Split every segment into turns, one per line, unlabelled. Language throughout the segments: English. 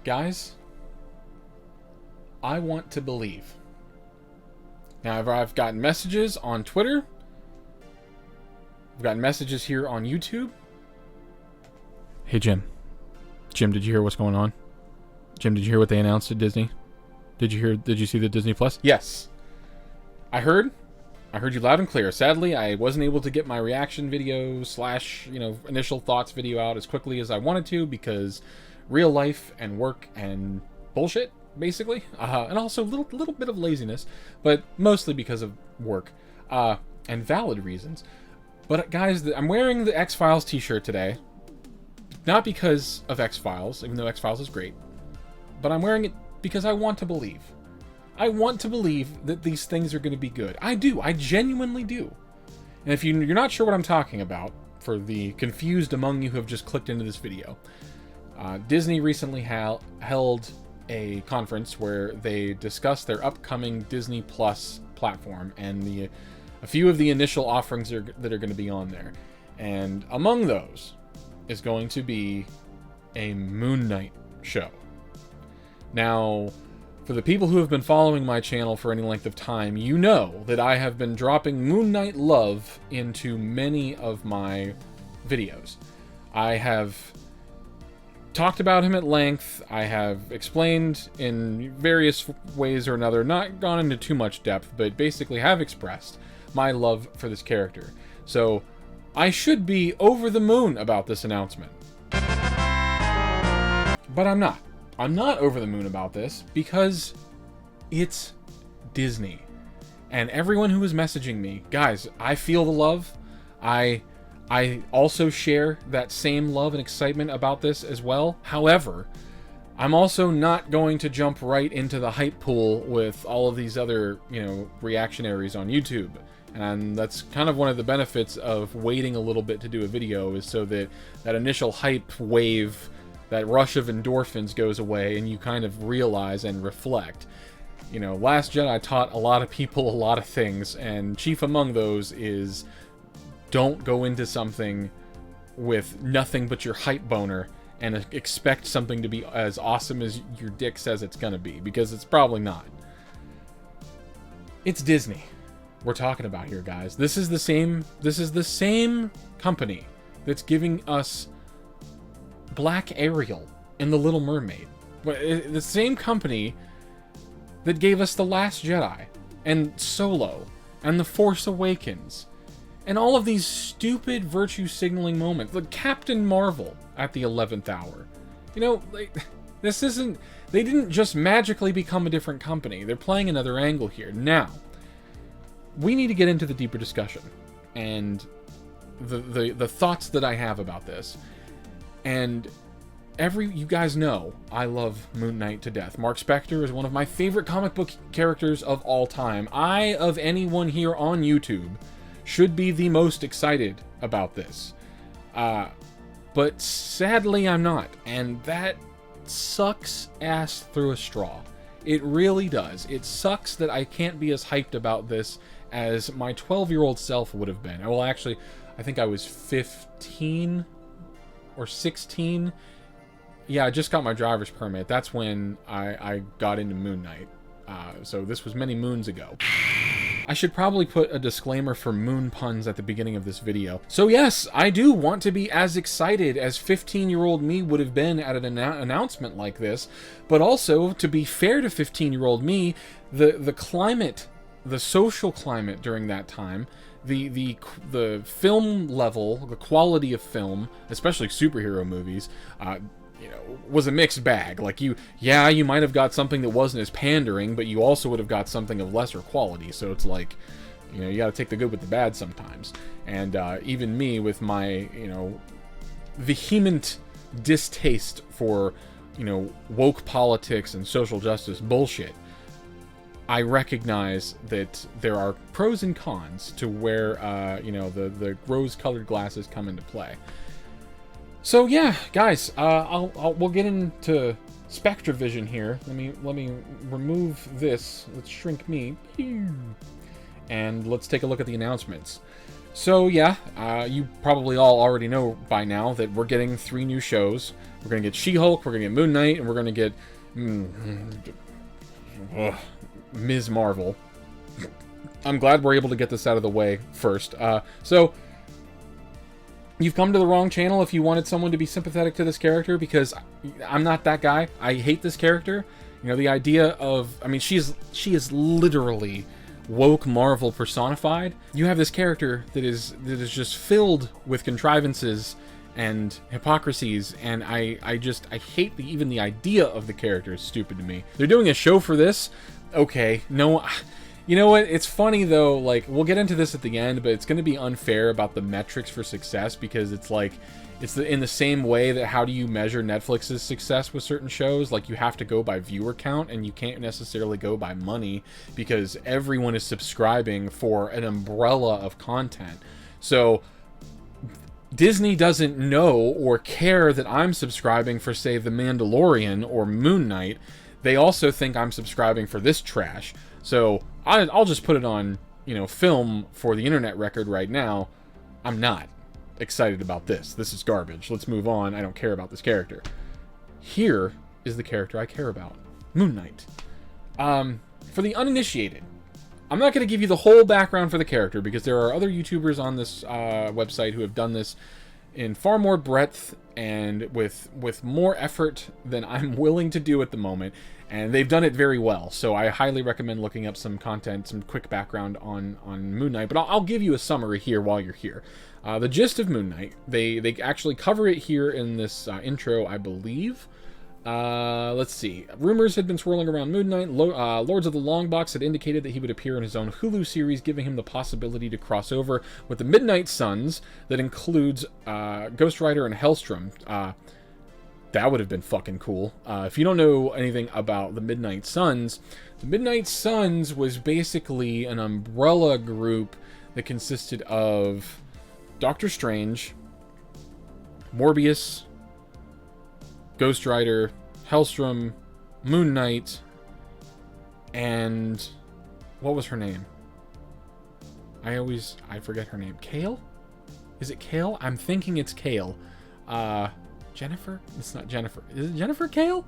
Guys, I want to believe. Now, I've gotten messages on Twitter. I've gotten messages here on YouTube. Hey, Jim. Jim, did you hear what's going on? Jim, did you hear what they announced at Disney? Did you see the Disney Plus? Yes. I heard you loud and clear. Sadly, I wasn't able to get my reaction video / initial thoughts video out as quickly as I wanted to because real life and work and bullshit, basically. And also a little bit of laziness, but mostly because of work and valid reasons. But guys, I'm wearing the X-Files t-shirt today. Not because of X-Files, even though X-Files is great. But I'm wearing it because I want to believe. I want to believe that these things are going to be good. I do. I genuinely do. And if you're not sure what I'm talking about, for the confused among you who have just clicked into this video, Disney recently held a conference where they discussed their upcoming Disney Plus platform and a few of the initial offerings that are going to be on there. And among those is going to be a Moon Knight show. Now, for the people who have been following my channel for any length of time, you know that I have been dropping Moon Knight love into many of my videos. I have talked about him at length. I have explained in various ways or another, not gone into too much depth, but basically have expressed my love for this character. So I should be over the moon about this announcement. But I'm not. I'm not over the moon about this because it's Disney. And everyone who is messaging me, guys, I feel the love. I also share that same love and excitement about this as well. However, I'm also not going to jump right into the hype pool with all of these other, reactionaries on YouTube. And that's kind of one of the benefits of waiting a little bit to do a video, is so that that initial hype wave, that rush of endorphins goes away and you kind of realize and reflect. Last Jedi taught a lot of people a lot of things, and chief among those is don't go into something with nothing but your hype boner and expect something to be as awesome as your dick says it's gonna be, because it's probably not. It's Disney we're talking about here, guys. This is the same company that's giving us Black Ariel in The Little Mermaid. The same company that gave us The Last Jedi and Solo and The Force Awakens and all of these stupid virtue signaling moments, like Captain Marvel at the 11th hour. They didn't just magically become a different company. They're playing another angle here. Now, we need to get into the deeper discussion and the thoughts that I have about this. And you guys know I love Moon Knight to death. Mark Spector is one of my favorite comic book characters of all time. I, of anyone here on YouTube, should be the most excited about this. But sadly I'm not. And that sucks ass through a straw. It really does. It sucks that I can't be as hyped about this as my 12-year-old self would have been. Well, actually, I think I was 15 or 16. Yeah, I just got my driver's permit. That's when I got into Moon Knight. So this was many moons ago. I should probably put a disclaimer for moon puns at the beginning of this video. So yes, I do want to be as excited as 15-year-old me would have been at an announcement like this, but also, to be fair to 15-year-old me, the climate, the social climate during that time, the film level, the quality of film, especially superhero movies, was a mixed bag. Like, you might have got something that wasn't as pandering, but you also would have got something of lesser quality. So it's like, you got to take the good with the bad sometimes. And even me, with my, vehement distaste for, woke politics and social justice bullshit, I recognize that there are pros and cons to where, the rose-colored glasses come into play. So yeah, guys, we'll get into SpectraVision here. Let me remove this. Let's shrink me, and let's take a look at the announcements. So yeah, you probably all already know by now that we're getting 3 new shows. We're going to get She-Hulk, we're going to get Moon Knight, and we're going to get Ms. Marvel. I'm glad we're able to get this out of the way first. So, you've come to the wrong channel if you wanted someone to be sympathetic to this character, because I'm not that guy. I hate this character. You know, the idea of... I mean, she is literally woke Marvel personified. You have this character that is just filled with contrivances and hypocrisies, and I hate even the idea of the character is stupid to me. They're doing a show for this. Okay, no... You know what? It's funny, though, like, we'll get into this at the end, but it's going to be unfair about the metrics for success, because it's like, in the same way that how do you measure Netflix's success with certain shows? Like, you have to go by viewer count, and you can't necessarily go by money, because everyone is subscribing for an umbrella of content. So, Disney doesn't know or care that I'm subscribing for, say, The Mandalorian or Moon Knight. They also think I'm subscribing for this trash. So, I'll just put it on, you know, film for the internet record right now. I'm not excited about this. This is garbage. Let's move on. I don't care about this character. Here is the character I care about. Moon Knight. For the uninitiated, I'm not going to give you the whole background for the character, because there are other YouTubers on this website who have done this in far more breadth and with more effort than I'm willing to do at the moment. And they've done it very well, so I highly recommend looking up some content, some quick background on Moon Knight. But I'll give you a summary here while you're here. The gist of Moon Knight, they actually cover it here in this intro, I believe. Let's see. Rumors had been swirling around Moon Knight. Lords of the Longbox had indicated that he would appear in his own Hulu series, giving him the possibility to cross over with the Midnight Suns that includes Ghost Rider and Hellstrom. That would have been fucking cool. If you don't know anything about the Midnight Suns was basically an umbrella group that consisted of Doctor Strange, Morbius, Ghost Rider, Hellstrom, Moon Knight, and what was her name? I forget her name. Kale? Is it Kale? I'm thinking it's Kale. Jennifer? It's not Jennifer. Is it Jennifer Kale?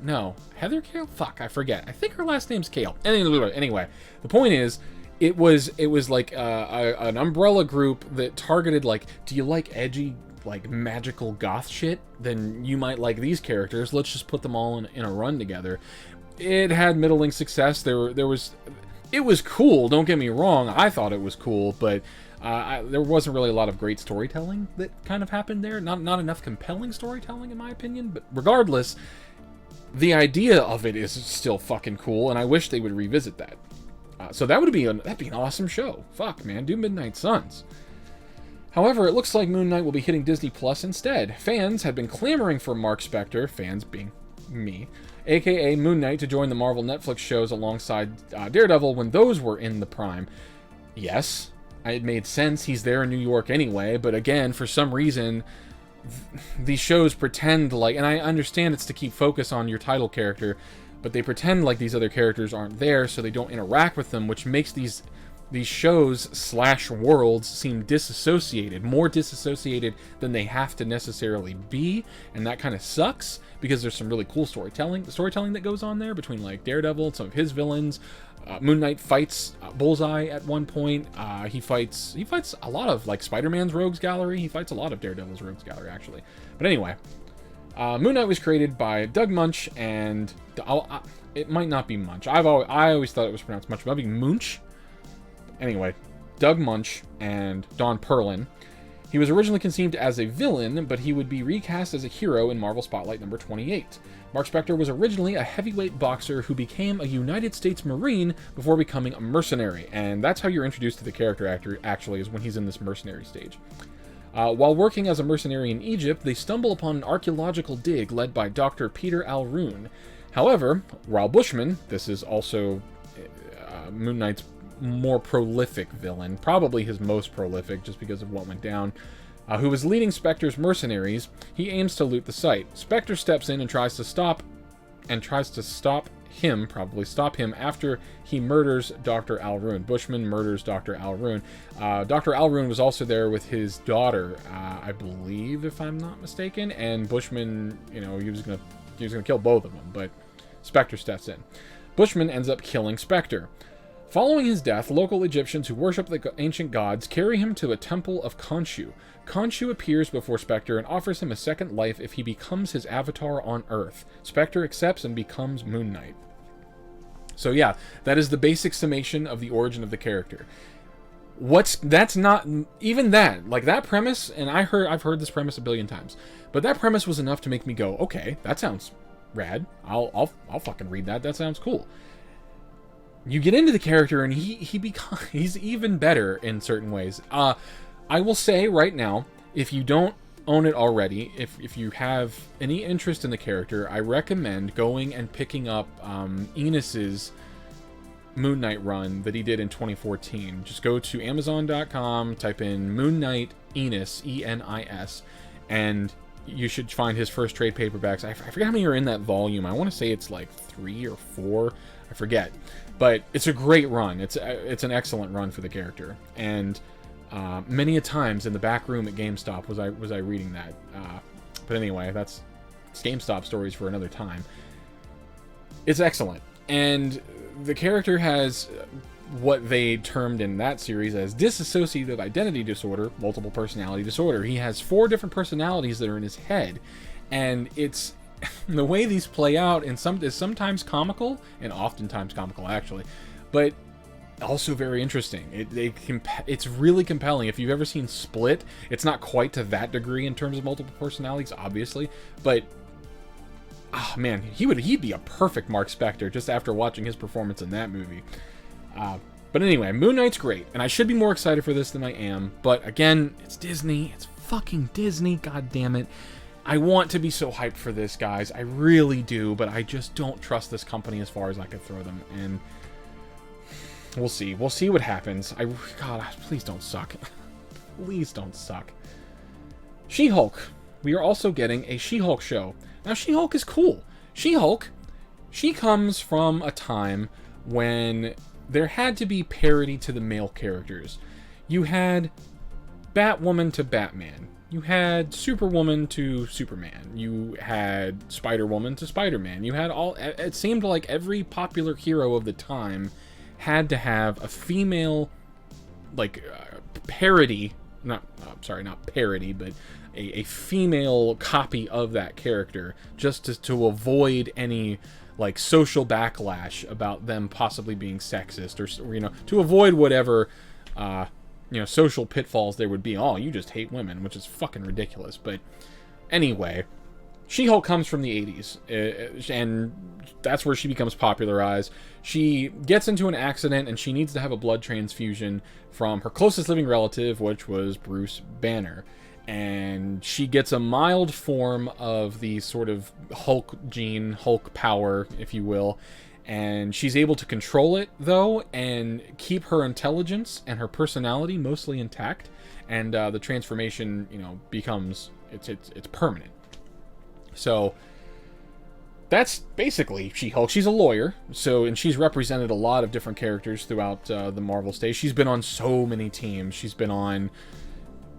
No. Heather Kale? Fuck, I forget. I think her last name's Kale. Anyway, the point is, it was like an umbrella group that targeted, like, do you like edgy, like, magical goth shit? Then you might like these characters. Let's just put them all in a run together. It had middling success. It was cool, don't get me wrong. I thought it was cool, but there wasn't really a lot of great storytelling that kind of happened there. Not enough compelling storytelling, in my opinion. But regardless, the idea of it is still fucking cool, and I wish they would revisit that. So that'd be an awesome show. Fuck, man, do Midnight Suns. However, it looks like Moon Knight will be hitting Disney Plus instead. Fans had been clamoring for Mark Spector, fans being me, aka Moon Knight, to join the Marvel Netflix shows alongside Daredevil when those were in the prime. Yes, it made sense. He's there in New York anyway, but again, for some reason, these shows pretend like, and I understand it's to keep focus on your title character, but they pretend like these other characters aren't there, so they don't interact with them, which makes these shows / worlds seem disassociated, more disassociated than they have to necessarily be, and that kind of sucks, because there's some really cool storytelling that goes on there between, like, Daredevil and some of his villains. Moon Knight fights Bullseye at one point. He fights a lot of, like, Spider-Man's Rogues Gallery. He fights a lot of Daredevil's Rogues Gallery, actually. But anyway, Moon Knight was created by Doug Munch, and it might not be Munch. I always thought it was pronounced Munch. It might be Munch. Anyway, Doug Munch and Don Perlin. He was originally conceived as a villain, but he would be recast as a hero in Marvel Spotlight number 28. Mark Spector was originally a heavyweight boxer who became a United States Marine before becoming a mercenary, and that's how you're introduced to the character actually, is when he's in this mercenary stage. While working as a mercenary in Egypt, they stumble upon an archaeological dig led by Dr. Peter Alroon. However, Raoul Bushman, this is also Moon Knight's more prolific villain, probably his most prolific just because of what went down, who was leading Spector's mercenaries. He aims to loot the site. Spector steps in and tries to stop him after he murders Dr. Alrune. Bushman murders Dr. Alrune. Dr. Alrune was also there with his daughter, I believe, if I'm not mistaken, and Bushman, you know, he was gonna kill both of them, but Spectre steps in. Bushman ends up killing Spectre. Following his death, local Egyptians who worship the ancient gods carry him to a temple of Khonshu. Khonshu appears before Spectre and offers him a second life if he becomes his avatar on Earth. Spectre accepts and becomes Moon Knight. So yeah, that is the basic summation of the origin of the character. That's not even that, like that premise, and I've heard this premise a billion times, but that premise was enough to make me go, okay, that sounds rad. I'll fucking read that. That sounds cool. You get into the character and he's even better in certain ways. I will say right now, if you don't own it already, if you have any interest in the character, I recommend going and picking up Enos's Moon Knight run that he did in 2014. Just go to Amazon.com, type in Moon Knight Enos, E-N-I-S, and you should find his first trade paperbacks. I forget how many are in that volume. I want to say it's like 3 or 4. I forget. But it's a great run. It's an excellent run for the character. And many a times in the back room at GameStop was I reading that. But anyway, it's GameStop stories for another time. It's excellent. And the character has what they termed in that series as dissociative identity disorder, multiple personality disorder. He has 4 different personalities that are in his head. And it's the way these play out is sometimes comical, and oftentimes comical actually, but also very interesting. It's really compelling. If you've ever seen Split, it's not quite to that degree in terms of multiple personalities, obviously, but oh man, he'd be a perfect Mark Spector just after watching his performance in that movie. But anyway, Moon Knight's great, and I should be more excited for this than I am, but again, it's Disney. It's fucking Disney, god damn it. I want to be so hyped for this, guys. I really do, but I just don't trust this company as far as I could throw them, and we'll see. We'll see what happens. God, please don't suck. Please don't suck. She-Hulk. We are also getting a She-Hulk show. Now, She-Hulk is cool. She-Hulk, she comes from a time when there had to be parity to the male characters. You had Batwoman to Batman. You had Superwoman to Superman. You had Spider-Woman to Spider-Man. You had it seemed like every popular hero of the time had to have a female, like, parody, not parody, but a female copy of that character, just to avoid any, like, social backlash about them possibly being sexist, or you know, to avoid whatever, you know, social pitfalls there would be. Oh, you just hate women, which is fucking ridiculous. But anyway, She-Hulk comes from the 80s, and that's where she becomes popularized. She gets into an accident, and she needs to have a blood transfusion from her closest living relative, which was Bruce Banner. And she gets a mild form of the sort of Hulk gene, Hulk power, if you will. And she's able to control it, though, and keep her intelligence and her personality mostly intact. And the transformation, you know, becomes, it's permanent. So that's basically She-Hulk. She's a lawyer, and she's represented a lot of different characters throughout the Marvel stage. She's been on so many teams. She's been on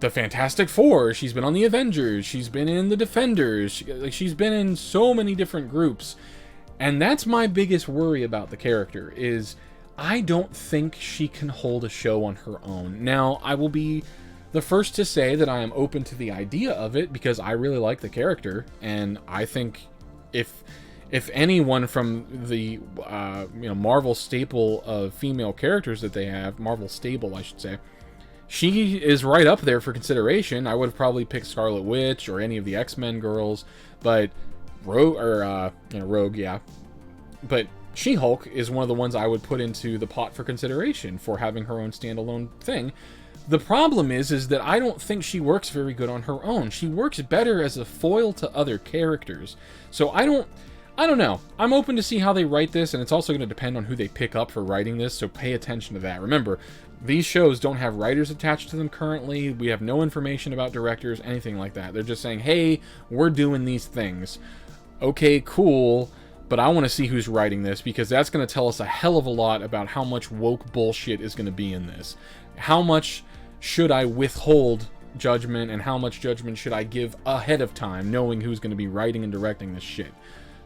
the Fantastic Four. She's been on the Avengers. She's been in the Defenders. She's been in so many different groups. And that's my biggest worry about the character, is I don't think she can hold a show on her own. Now, I will be the first to say that I am open to the idea of it, because I really like the character, and I think if anyone from the you know, Marvel staple of female characters that they have, Marvel stable, I should say, she is right up there for consideration. I would have probably picked Scarlet Witch or any of the X-Men girls, but Rogue, yeah. But She-Hulk is one of the ones I would put into the pot for consideration for having her own standalone thing. The problem is that I don't think she works very good on her own. She works better as a foil to other characters. So I don't know. I'm open to see how they write this, and it's also going to depend on who they pick up for writing this, so pay attention to that. Remember, these shows don't have writers attached to them currently. We have no information about directors, anything like that. They're just saying, hey, we're doing these things. Okay, cool, But I want to see who's writing this, because that's going to tell us a hell of a lot about how much woke bullshit is going to be in this. How much should I withhold judgment, and how much judgment should I give ahead of time, knowing who's going to be writing and directing this shit.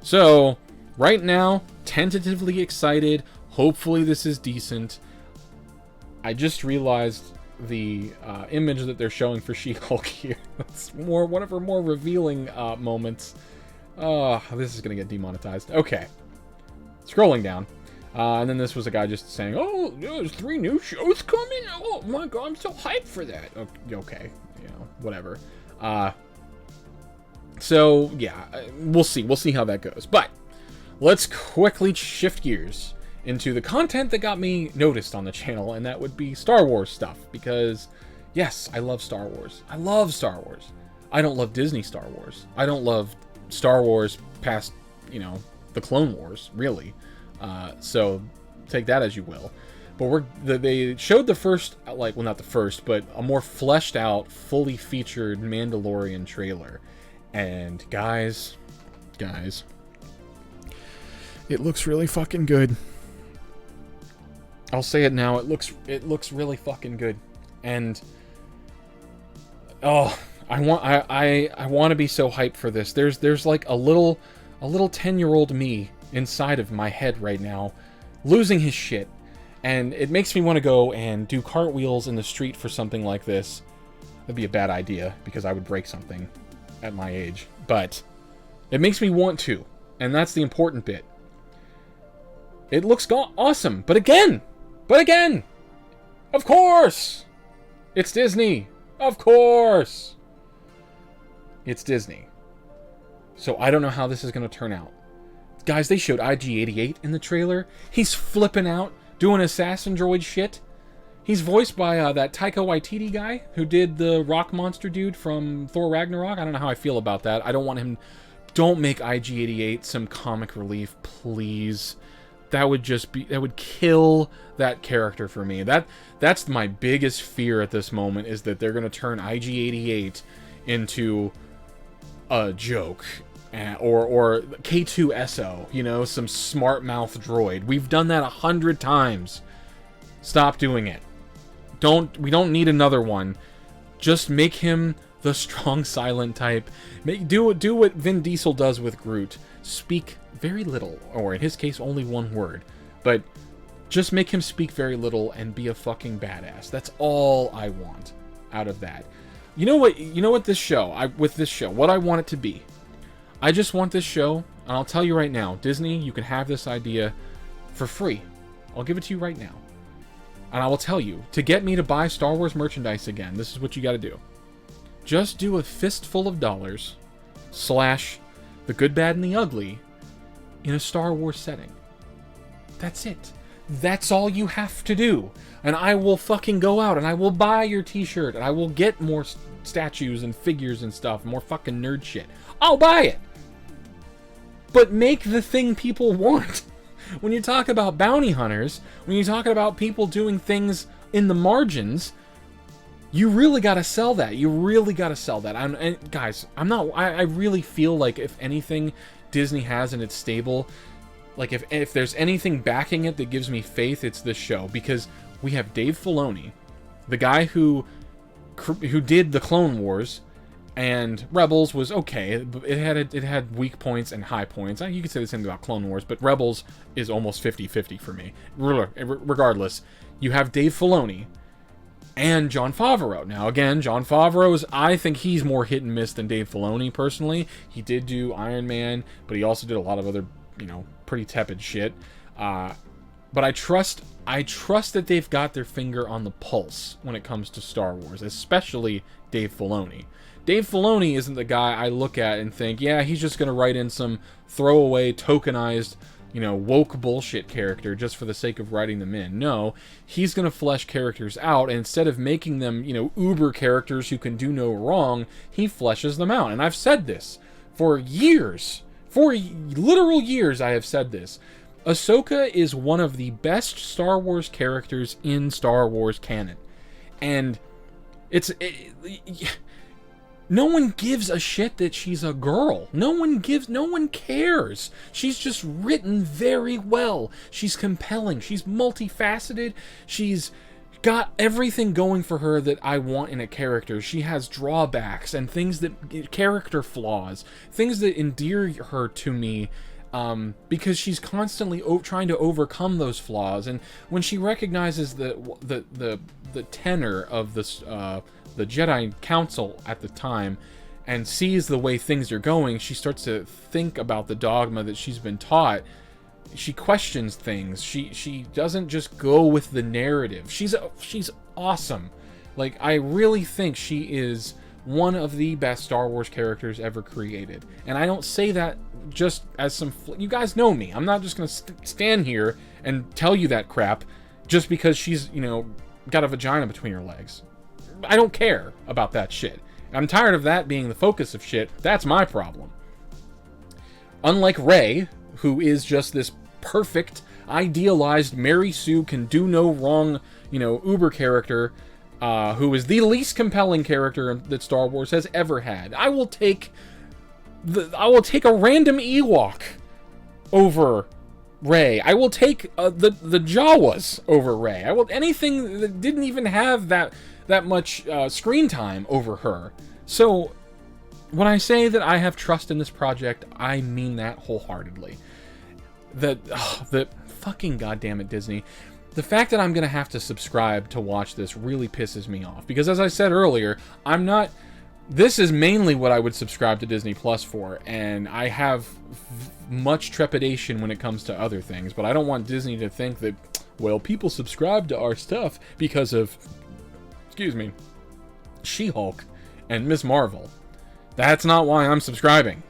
So, right now, tentatively excited. Hopefully this is decent. I just realized the image that they're showing for She-Hulk here. It's one of her more revealing moments. Oh, this is going to get demonetized. Okay. Scrolling down. And then this was a guy just saying, oh, there's 3 new shows coming? Oh my god, I'm so hyped for that. Okay. You know, whatever. So, yeah. We'll see. We'll see how that goes. But, let's quickly shift gears into the content that got me noticed on the channel, and that would be Star Wars stuff. Because, yes, I love Star Wars. I love Star Wars. I don't love Disney Star Wars. I don't love Star Wars past, you know, the Clone Wars, really. So take that as you will. But they showed the first, like, well, not the first, but a more fleshed out, fully featured Mandalorian trailer. And guys, it looks really fucking good. I'll say it now. It looks really fucking good. And oh, I want to be so hyped for this. There's like a little 10-year-old me inside of my head right now, losing his shit, and it makes me want to go and do cartwheels in the street for something like this. That'd be a bad idea, because I would break something at my age, but it makes me want to, and that's the important bit. It looks awesome, but again, of course, it's Disney. Of course, it's Disney. So I don't know how this is going to turn out. Guys, they showed IG-88 in the trailer. He's flipping out, doing assassin droid shit. He's voiced by that Taika Waititi guy who did the rock monster dude from Thor Ragnarok. I don't know how I feel about that. I don't want him... Don't make IG-88 some comic relief, please. That would just be... That would kill that character for me. That's my biggest fear at this moment, is that they're going to turn IG-88 into a joke. Or K2SO, you know, some smart mouth droid. We've done that 100 times. Stop doing it. We don't need another one. Just make him the strong silent type. Do what Vin Diesel does with Groot. Speak very little, or in his case, only one word. But just make him speak very little and be a fucking badass. That's all I want out of that. You know what? With this show, what I want it to be. I just want this show, and I'll tell you right now, Disney, you can have this idea for free. I'll give it to you right now. And I will tell you, to get me to buy Star Wars merchandise again, this is what you got to do. Just do a fistful of dollars / the good, bad, and the ugly in a Star Wars setting. That's it. That's all you have to do. And I will fucking go out and I will buy your t-shirt and I will get more statues and figures and stuff, more fucking nerd shit. I'll buy it. But make the thing people want. When you talk about bounty hunters, when you talk about people doing things in the margins, you really got to sell that. You really got to sell that. And guys, I really feel like if anything Disney has in its stable, like if there's anything backing it that gives me faith, it's this show. Because we have Dave Filoni, the guy who did the Clone Wars, and Rebels was okay. It had weak points and high points. You could say the same thing about Clone Wars, but Rebels is almost 50-50 for me. Regardless, you have Dave Filoni and Jon Favreau. Now, again, Jon Favreau I think he's more hit and miss than Dave Filoni, personally. He did do Iron Man, but he also did a lot of other, pretty tepid shit. But I trust that they've got their finger on the pulse when it comes to Star Wars, especially Dave Filoni. Dave Filoni isn't the guy I look at and think, yeah, he's just going to write in some throwaway, tokenized, woke bullshit character just for the sake of writing them in. No, he's going to flesh characters out, and instead of making them, uber characters who can do no wrong, he fleshes them out. And I've said this for years. For literal years, I have said this. Ahsoka is one of the best Star Wars characters in Star Wars canon. And No one gives a shit that she's a girl. No one cares. She's just written very well. She's compelling. She's multifaceted. She's got everything going for her that I want in a character. She has drawbacks and things that, character flaws, things that endear her to me, because she's constantly trying to overcome those flaws. And when she recognizes the tenor of this, the Jedi Council at the time, and sees the way things are going, she starts to think about the dogma that she's been taught. She questions things. She doesn't just go with the narrative. She's awesome. Like, I really think she is one of the best Star Wars characters ever created. And I don't say that just as some... You guys know me. I'm not just going to stand here and tell you that crap just because she's, you know, got a vagina between her legs. I don't care about that shit. I'm tired of that being the focus of shit. That's my problem. Unlike Rey, who is just this perfect, idealized, Mary Sue can do no wrong, you know, uber character, who is the least compelling character that Star Wars has ever had. I will take a random Ewok over Rey. I will take the Jawas over Rey. I will anything that didn't even have that much screen time over her. So when I say that I have trust in this project, I mean that wholeheartedly. The fucking goddamn it, Disney. The fact that I'm gonna have to subscribe to watch this really pisses me off, because as I said earlier, I'm not... This is mainly what I would subscribe to Disney Plus for, and I have much trepidation when it comes to other things, but I don't want Disney to think that, well, people subscribe to our stuff because of, excuse me, She-Hulk and Ms. Marvel. That's not why I'm subscribing.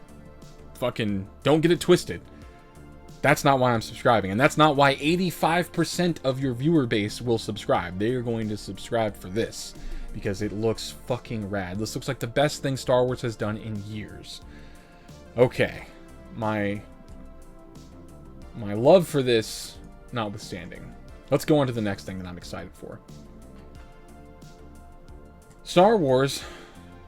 Fucking don't get it twisted. That's not why I'm subscribing, and that's not why 85% of your viewer base will subscribe. They are going to subscribe for this, because it looks fucking rad. This looks like the best thing Star Wars has done in years. Okay, my love for this notwithstanding, let's go on to the next thing that I'm excited for. Star Wars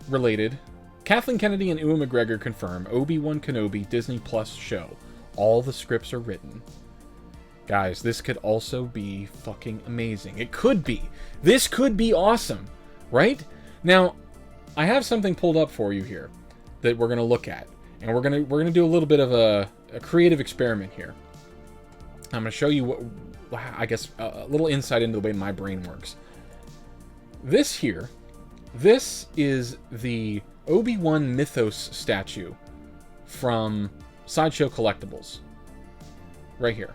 related, Kathleen Kennedy and Ewan McGregor confirm Obi-Wan Kenobi Disney Plus show. All the scripts are written. Guys, this could also be fucking amazing. It could be. This could be awesome, right? Now, I have something pulled up for you here that we're going to look at. And we're gonna do a little bit of a creative experiment here. I'm going to show you what, I guess, a little insight into the way my brain works. This here, this is the Obi-Wan Mythos statue from Sideshow Collectibles. Right here.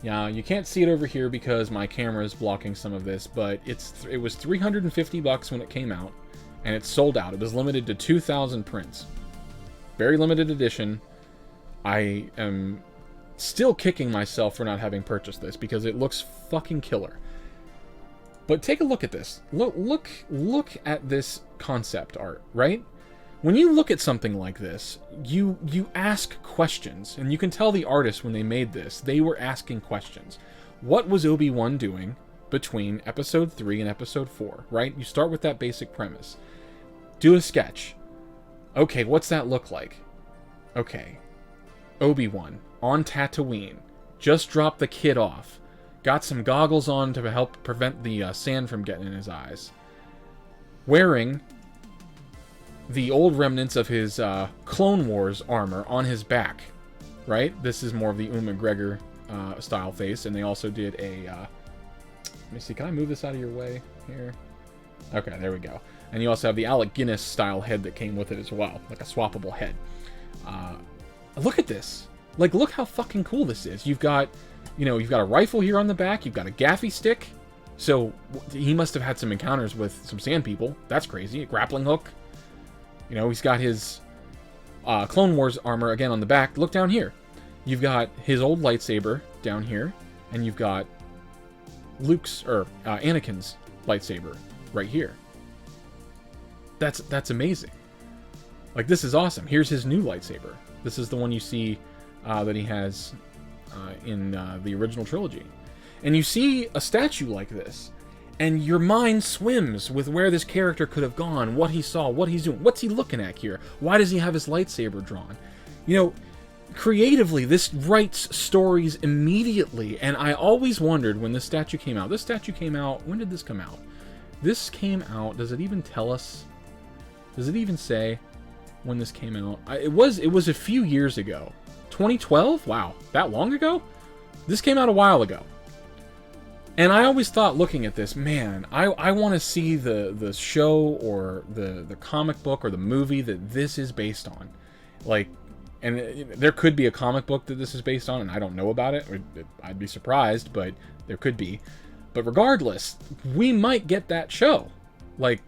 Now, you can't see it over here because my camera is blocking some of this, but it was $350 when it came out, and it's sold out. It was limited to 2,000 prints. Very limited edition. I am still kicking myself for not having purchased this because it looks fucking killer. But take a look at this. Look at this concept art, right? When you look at something like this, you ask questions, and you can tell the artists when they made this, they were asking questions. What was Obi-Wan doing between Episode 3 and Episode 4, right? You start with that basic premise. Do a sketch. Okay, what's that look like? Okay. Obi-Wan, on Tatooine. Just dropped the kid off. Got some goggles on to help prevent the sand from getting in his eyes. Wearing the old remnants of his Clone Wars armor on his back, right? This is more of the Ewan McGregor style face, and they also did a... let me see, can I move this out of your way here? Okay, there we go. And you also have the Alec Guinness style head that came with it as well, like a swappable head. Look at this. Like, look how fucking cool this is. You've got, you know, you've got a rifle here on the back, you've got a gaffy stick, so he must have had some encounters with some sand people. That's crazy. A grappling hook. You know, he's got his Clone Wars armor again on the back. Look down here. You've got his old lightsaber down here, and you've got Anakin's lightsaber right here. That's amazing. Like, this is awesome. Here's his new lightsaber. This is the one you see that he has in the original trilogy. And you see a statue like this, and your mind swims with where this character could have gone, what he saw, what he's doing, what's he looking at here, why does he have his lightsaber drawn? You know, creatively, this writes stories immediately, and I always wondered when this statue came out. This statue came out, when did this come out? This came out, does it even tell us? Does it even say when this came out? It was a few years ago. 2012? Wow, that long ago? This came out a while ago. And I always thought, looking at this, man, I want to see the show or the comic book or the movie that this is based on. Like, and there could be a comic book that this is based on, and I don't know about it. I'd be surprised, but there could be. But regardless, we might get that show. Like,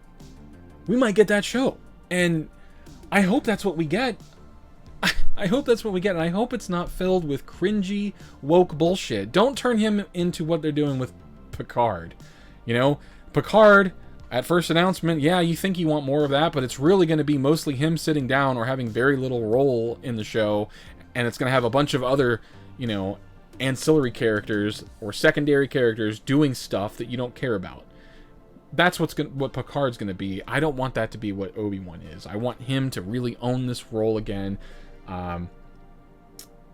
we might get that show. And I hope that's what we get. I hope that's what we get, and I hope it's not filled with cringy, woke bullshit. Don't turn him into what they're doing with Picard. You know, Picard, at first announcement, yeah, you think you want more of that, but it's really going to be mostly him sitting down or having very little role in the show, and it's going to have a bunch of other, you know, ancillary characters or secondary characters doing stuff that you don't care about. That's what Picard's going to be. I don't want that to be what Obi-Wan is. I want him to really own this role again.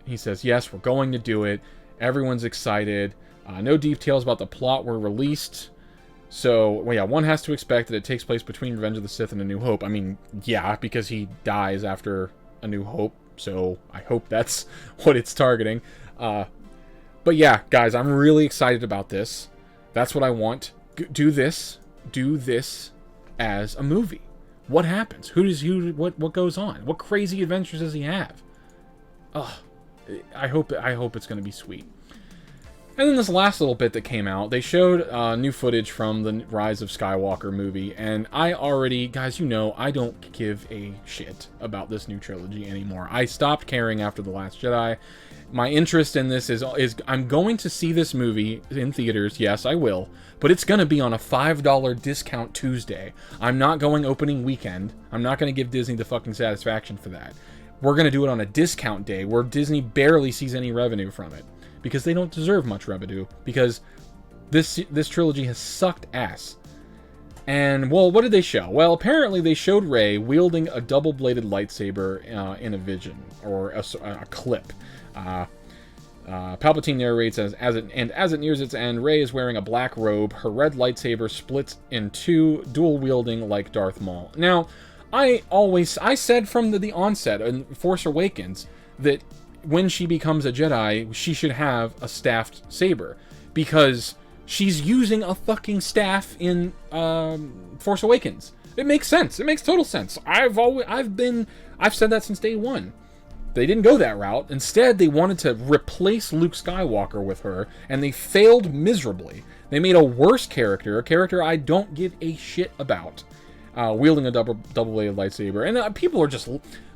He says, yes, we're going to do it. Everyone's excited. No details about the plot were released. So, well, yeah, one has to expect that it takes place between Revenge of the Sith and A New Hope. I mean, yeah, because he dies after A New Hope. So I hope that's what it's targeting. But yeah, guys, I'm really excited about this. That's what I want. Do this as a movie. What happens? What goes on? What crazy adventures does he have? Ugh. I hope it's going to be sweet. And then this last little bit that came out, they showed new footage from the Rise of Skywalker movie, and I already, guys, you know, I don't give a shit about this new trilogy anymore. I stopped caring after The Last Jedi. My interest in this is I'm going to see this movie in theaters. Yes, I will. But it's going to be on a $5 discount Tuesday. I'm not going opening weekend. I'm not going to give Disney the fucking satisfaction for that. We're going to do it on a discount day where Disney barely sees any revenue from it. Because they don't deserve much revenue. Because this trilogy has sucked ass. And, well, what did they show? Well, apparently they showed Rey wielding a double-bladed lightsaber in a vision. Or a clip. Palpatine narrates as it nears its end, Rey is wearing a black robe. Her red lightsaber splits in two, dual wielding like Darth Maul. Now, I said from the onset in Force Awakens that when she becomes a Jedi, she should have a staffed saber, because she's using a fucking staff in Force Awakens. It makes sense. It makes total sense. I've said that since day one. They didn't go that route. Instead, they wanted to replace Luke Skywalker with her, and they failed miserably. They made a worse character, a character I don't give a shit about, wielding a double-bladed lightsaber. And people are just...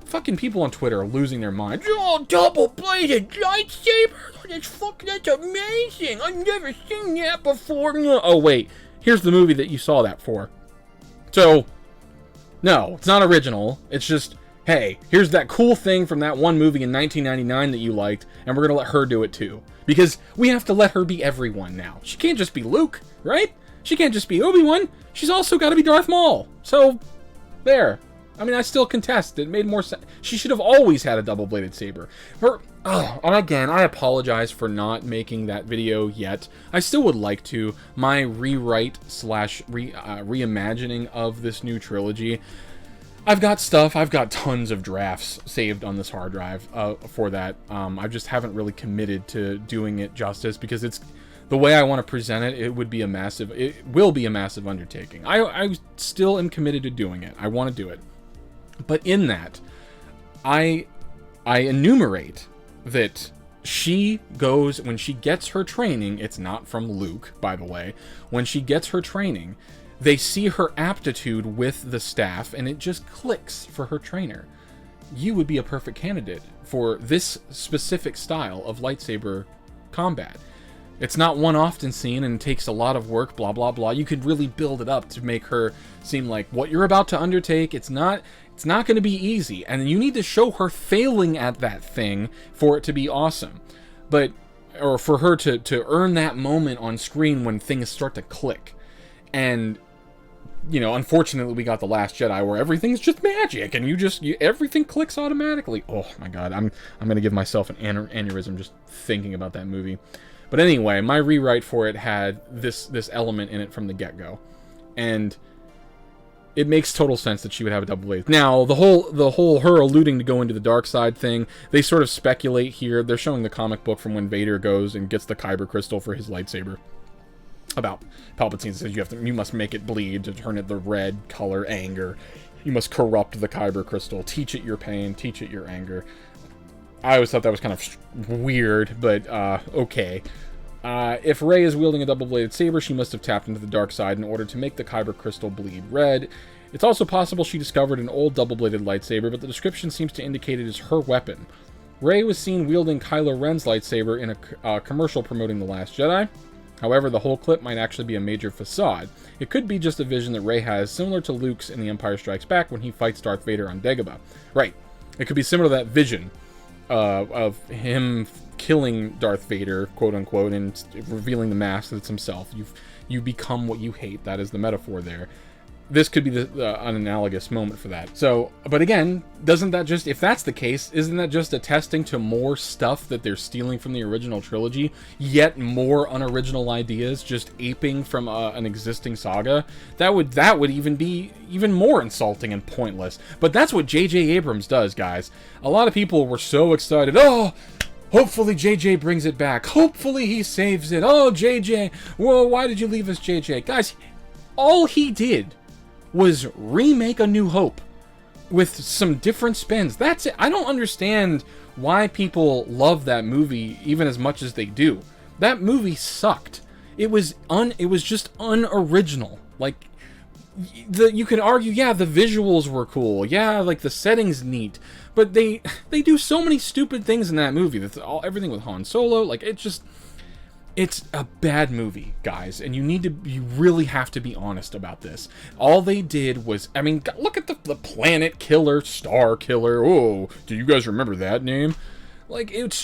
Fucking people on Twitter are losing their mind. Oh, double-bladed lightsaber! That's amazing! I've never seen that before! Oh, wait. Here's the movie that you saw that for. So, no, it's not original. It's just... Hey, here's that cool thing from that one movie in 1999 that you liked, and we're going to let her do it too. Because we have to let her be everyone now. She can't just be Luke, right? She can't just be Obi-Wan. She's also got to be Darth Maul. So, there. I mean, I still contest. It made more sense. She should have always had a double-bladed saber. And again, I apologize for not making that video yet. I still would like to. My rewrite / reimagining of this new trilogy. I've got tons of drafts saved on this hard drive for that. I just haven't really committed to doing it justice, because it's the way I want to present it. It will be a massive undertaking. I still am committed to doing it. I want to do it. But in that, I enumerate that she goes, when she gets her training, it's not from Luke, by the way, when she gets her training, they see her aptitude with the staff, and it just clicks for her trainer. You would be a perfect candidate for this specific style of lightsaber combat. It's not one often seen and takes a lot of work, blah, blah, blah. You could really build it up to make her seem like what you're about to undertake, it's not going to be easy. And you need to show her failing at that thing for it to be awesome. Or for her to earn that moment on screen when things start to click. And, you know, unfortunately we got The Last Jedi where everything's just magic and everything clicks automatically. Oh my god, I'm going to give myself an aneurysm just thinking about that movie. But anyway, my rewrite for it had this element in it from the get-go. And it makes total sense that she would have a double blade. Now, the whole her alluding to go into the dark side thing, they sort of speculate here. They're showing the comic book from when Vader goes and gets the kyber crystal for his lightsaber. About Palpatine says you must make it bleed to turn it the red color anger. You must corrupt the kyber crystal. Teach it your pain. Teach it your anger. I always thought that was kind of weird, but okay. If Rey is wielding a double-bladed saber, she must have tapped into the dark side in order to make the kyber crystal bleed red. It's also possible she discovered an old double-bladed lightsaber, but the description seems to indicate it is her weapon. Rey was seen wielding Kylo Ren's lightsaber in a commercial promoting The Last Jedi. However, the whole clip might actually be a major facade. It could be just a vision that Rey has, similar to Luke's in The Empire Strikes Back when he fights Darth Vader on Dagobah. Right. It could be similar to that vision of him killing Darth Vader, quote-unquote, and revealing the mask that it's himself. You become what you hate. That is the metaphor there. This could be an analogous moment for that. So, but again, doesn't that just, if that's the case, isn't that just attesting to more stuff that they're stealing from the original trilogy, yet more unoriginal ideas just aping from an existing saga? That would even be even more insulting and pointless. But that's what J.J. Abrams does, guys. A lot of people were so excited. Oh, hopefully JJ brings it back. Hopefully he saves it. Oh, JJ, whoa, why did you leave us, JJ? Guys, all he did was remake A New Hope with some different spins. That's it. I don't understand why people love that movie even as much as they do. That movie sucked. It was just unoriginal. Like, you can argue, yeah, the visuals were cool. Yeah, like the setting's neat. But they do so many stupid things in that movie. That's everything with Han Solo. Like, it's a bad movie, guys, and you really have to be honest about this. All they did was, I mean, look at the Planet Killer, Star Killer. Oh, do you guys remember that name? Like, it's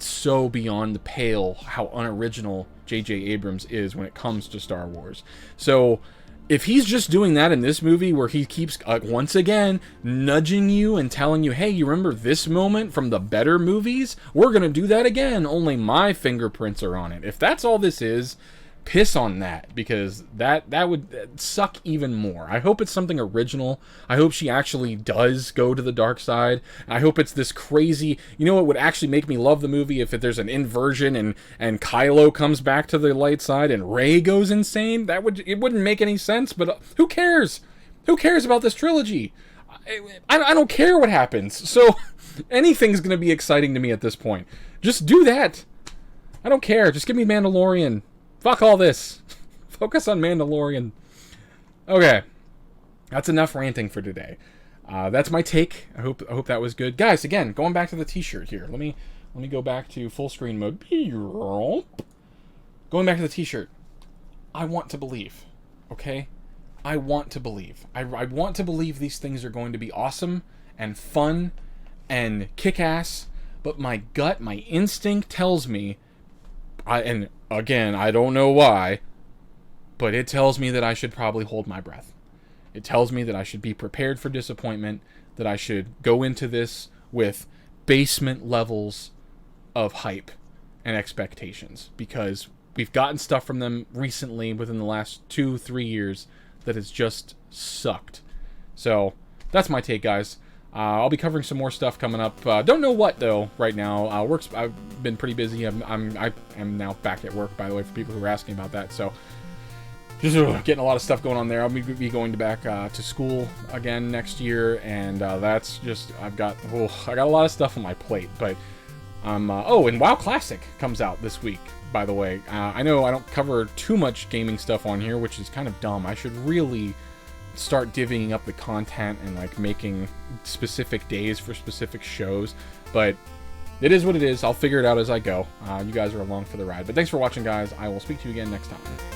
so beyond the pale how unoriginal J.J. Abrams is when it comes to Star Wars. So if he's just doing that in this movie where he keeps, once again, nudging you and telling you, hey, you remember this moment from the better movies? We're going to do that again, only my fingerprints are on it. If that's all this is, piss on that, because that would suck even more. I hope it's something original. I hope she actually does go to the dark side. I hope it's this crazy, you know what would actually make me love the movie? If there's an inversion and Kylo comes back to the light side and Rey goes insane. It wouldn't make any sense, but who cares? Who cares about this trilogy? I don't care what happens. So anything's going to be exciting to me at this point. Just do that. I don't care. Just give me Mandalorian. Fuck all this. Focus on Mandalorian. Okay. That's enough ranting for today. That's my take. I hope that was good. Guys, again, going back to the t-shirt here. Let me go back to full screen mode. Going back to the t-shirt. I want to believe. Okay? I want to believe. I want to believe these things are going to be awesome and fun and kick-ass, but my gut, my instinct tells me, and again, I don't know why, but it tells me that I should probably hold my breath. It tells me that I should be prepared for disappointment, that I should go into this with basement levels of hype and expectations, because we've gotten stuff from them recently within the last 2-3 years that has just sucked. So that's my take, guys. I'll be covering some more stuff coming up. Don't know what, though, right now. I've been pretty busy. I am now back at work, by the way, for people who are asking about that. So just getting a lot of stuff going on there. I'll be going back to school again next year, and that's just, I got a lot of stuff on my plate. But and WoW Classic comes out this week, by the way. I know I don't cover too much gaming stuff on here, which is kind of dumb. I should really start divvying up the content and like making specific days for specific shows, but it is what it is. I'll figure it out as I go. You guys are along for the ride, but thanks for watching, guys. I will speak to you again next time.